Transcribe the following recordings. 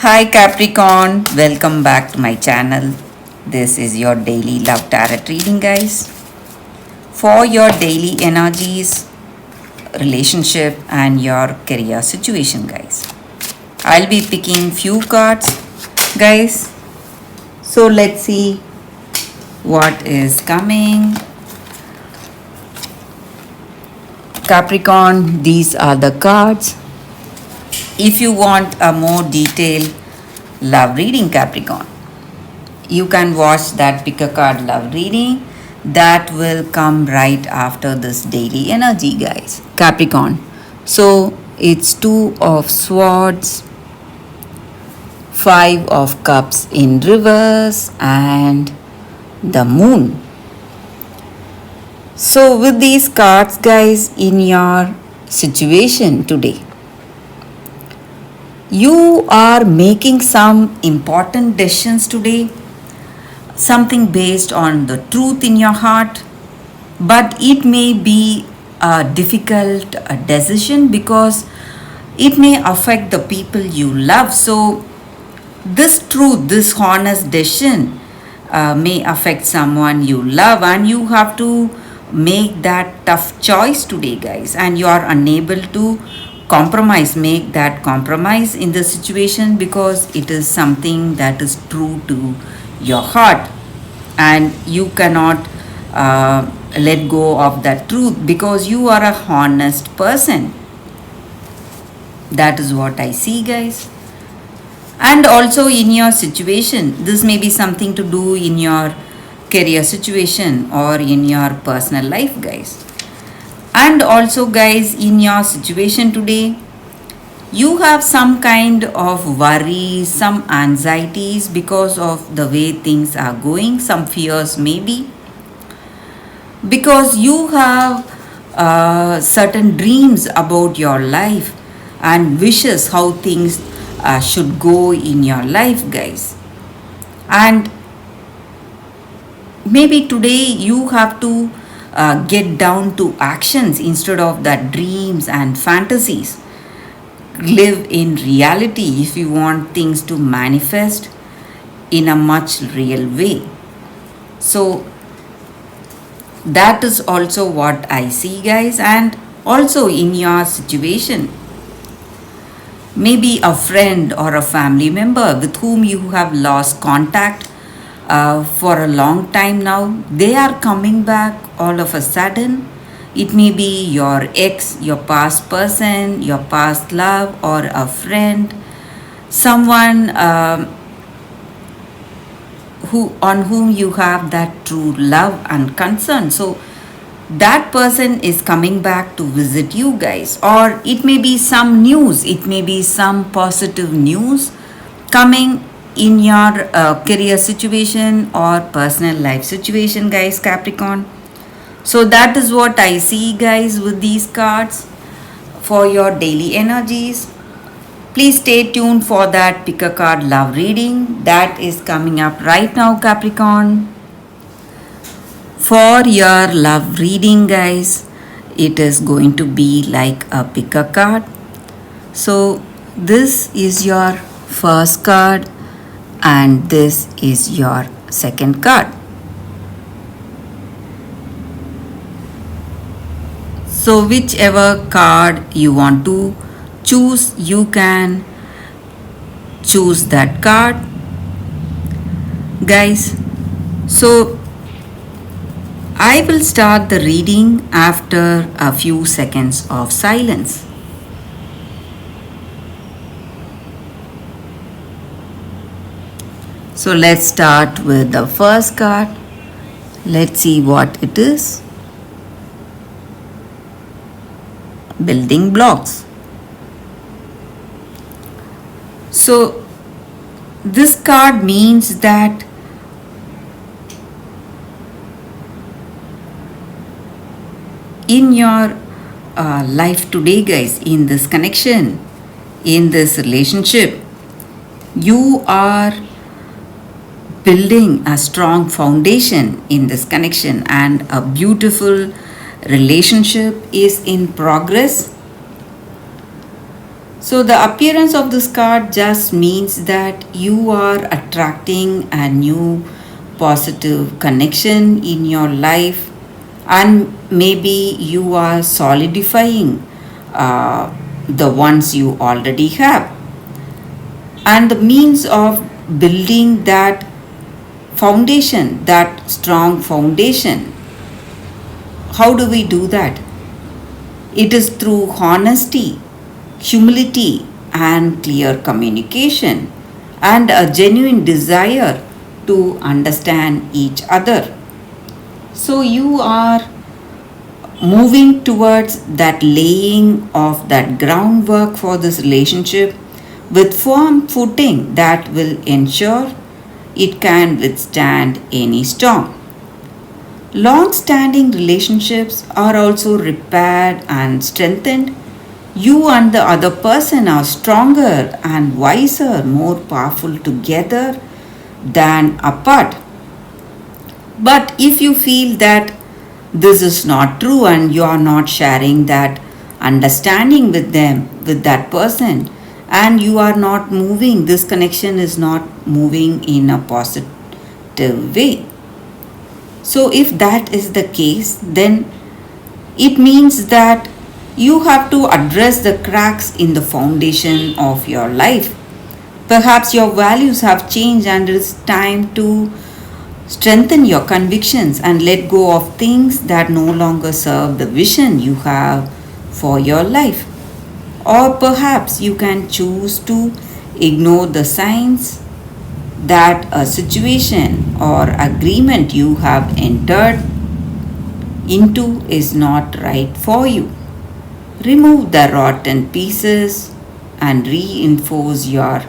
Hi Capricorn, welcome back to my channel. This is your daily love tarot reading, guys. For your daily energies, relationship, and your career situation, guys. I'll be picking few cards, guys. So let's see what is coming. Capricorn, these are the cards. If you want a more detailed love reading, Capricorn, you can watch that pick a card love reading that will come right after this daily energy, guys. Capricorn. So it's Two of Swords, Five of Cups in reverse, and the Moon. So with these cards, guys, in your situation today, you are making some important decisions today, something based on the truth in your heart, but it may be a difficult decision because it may affect the people you love. So this truth, this honest decision may affect someone you love, and you have to make that tough choice today, guys, and you are unable to make that compromise in the situation because it is something that is true to your heart, and you cannot let go of that truth because you are a honest person. That is what I see, guys. And also in your situation, this may be something to do in your career situation or in your personal life, guys. And also, guys, in your situation today, you have some kind of worries, some anxieties because of the way things are going, some fears maybe, because you have certain dreams about your life and wishes how things should go in your life, guys. And maybe today you have to get down to actions instead of that dreams and fantasies. Live in reality if you want things to manifest in a much real way. So that is also what I see, guys. And also in your situation, maybe a friend or a family member with whom you have lost contact for a long time now, they are coming back all of a sudden. It may be your ex, your past person, your past love, or a friend, someone who on whom you have that true love and concern. So that person is coming back to visit you, guys, or it may be some news, it may be some positive news coming in your career situation or personal life situation, guys, Capricorn. So that is what I see, guys, with these cards for your daily energies. Please stay tuned for that pick a card love reading that is coming up right now, Capricorn. For your love reading, guys, it is going to be like a pick a card. So this is your first card and this is your second card. So whichever card you want to choose, you can choose that card, guys. So I will start the reading after a few seconds of silence. So let's start with the first card. Let's see what it is. Building blocks. So this card means that in your life today, guys, in this connection, in this relationship, you are building a strong foundation in this connection, and a beautiful relationship is in progress. So, the appearance of this card just means that you are attracting a new positive connection in your life, and maybe you are solidifying the ones you already have. And the means of building that foundation, that strong foundation, how do we do that? It is through honesty, humility, and clear communication, and a genuine desire to understand each other. So, you are moving towards that laying of that groundwork for this relationship with firm footing that will ensure it can withstand any storm. Long standing relationships are also repaired and strengthened. You and the other person are stronger and wiser, more powerful together than apart. But if you feel that this is not true and you are not sharing that understanding with them, with that person, and you are not moving, this connection is not moving in a positive way. So, if that is the case, then it means that you have to address the cracks in the foundation of your life. Perhaps your values have changed and it's time to strengthen your convictions and let go of things that no longer serve the vision you have for your life. Or perhaps you can choose to ignore the signs that a situation or agreement you have entered into is not right for you. Remove the rotten pieces and reinforce your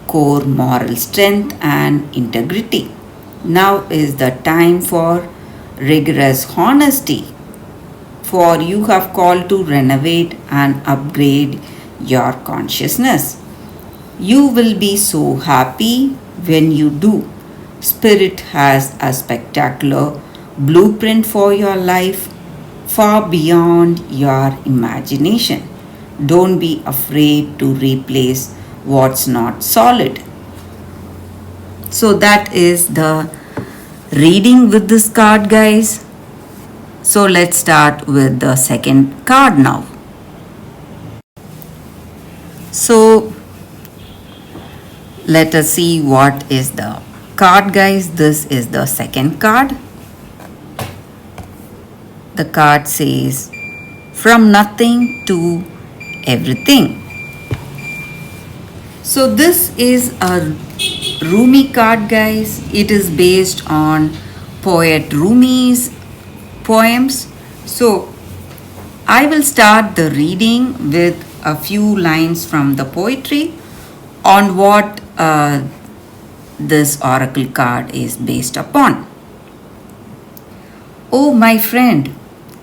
core moral strength and integrity. Now is the time for rigorous honesty, for you have called to renovate and upgrade your consciousness. You will be so happy when you do. Spirit has a spectacular blueprint for your life far beyond your imagination. Don't be afraid to replace what's not solid. So, that is the reading with this card, guys. So, let's start with the second card now. So, let us see what is the card, guys. This is the second card. The card says, from nothing to everything. So, this is a Rumi card, guys. It is based on poet Rumi's poems. So, I will start the reading with a few lines from the poetry on what this oracle card is based upon. Oh, my friend,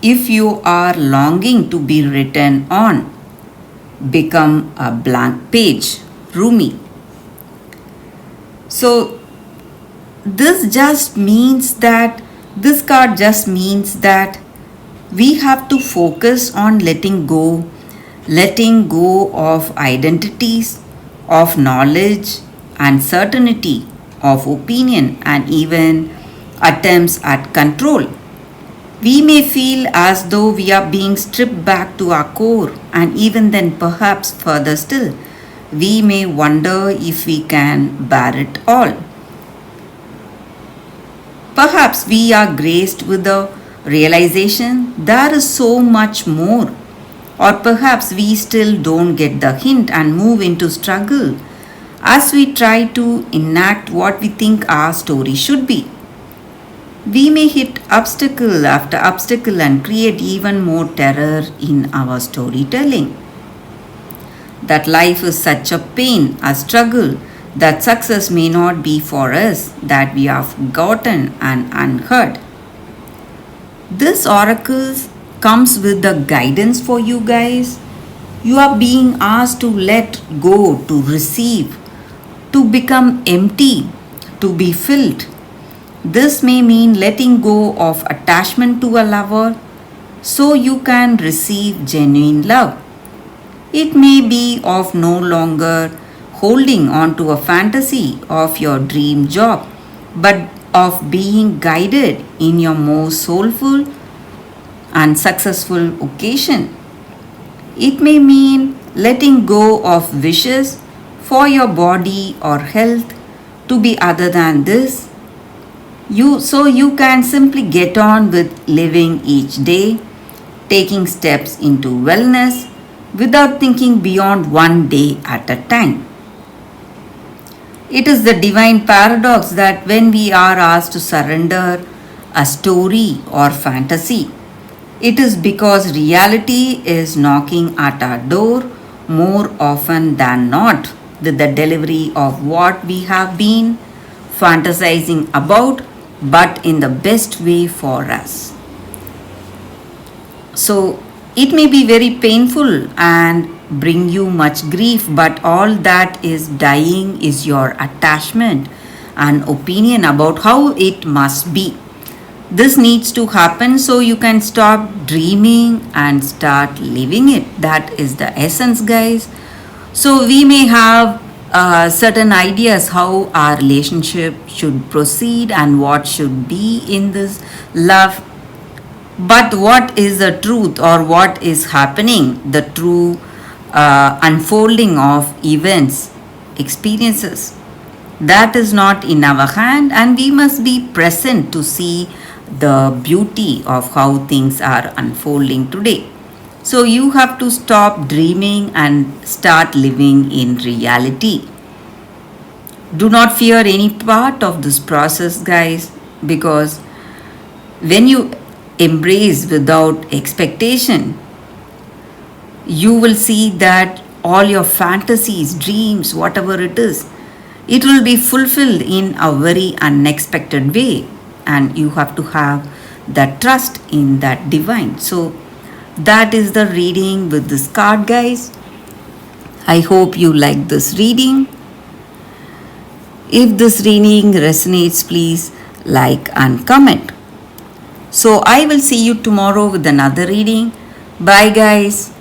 if you are longing to be written on, become a blank page. Rumi. So, this card just means that we have to focus on letting go of identities, of knowledge and certainty, of opinion, and even attempts at control. We may feel as though we are being stripped back to our core, and even then, perhaps further still, we may wonder if we can bear it all. Perhaps we are graced with the realization there is so much more, or perhaps we still don't get the hint and move into struggle as we try to enact what we think our story should be. We may hit obstacle after obstacle and create even more terror in our storytelling. That life is such a pain, a struggle, that success may not be for us, that we are forgotten and unheard. This oracle comes with the guidance for you guys. You are being asked to let go, to receive, to become empty, to be filled. This may mean letting go of attachment to a lover so you can receive genuine love. It may be of no longer holding on to a fantasy of your dream job, but of being guided in your most soulful and successful occasion. It may mean letting go of wishes for your body or health to be other than this. You can simply get on with living each day, taking steps into wellness without thinking beyond one day at a time. It is the divine paradox that when we are asked to surrender a story or fantasy, it is because reality is knocking at our door more often than not with the delivery of what we have been fantasizing about, but in the best way for us. So it may be very painful and bring you much grief, but all that is dying is your attachment and opinion about how it must be. This needs to happen so you can stop dreaming and start living it. That is the essence, guys. So we may have certain ideas how our relationship should proceed and what should be in this love, but what is the truth or what is happening, the true unfolding of events, experiences, that is not in our hand, and we must be present to see the beauty of how things are unfolding today. So you have to stop dreaming and start living in reality. Do not fear any part of this process, guys, because when you embrace without expectation, you will see that all your fantasies, dreams, whatever it is, it will be fulfilled in a very unexpected way, and you have to have that trust in that divine. So that is the reading with this card, guys. I hope you like this reading. If this reading resonates, please like and comment. So I will see you tomorrow with another reading. Bye, guys.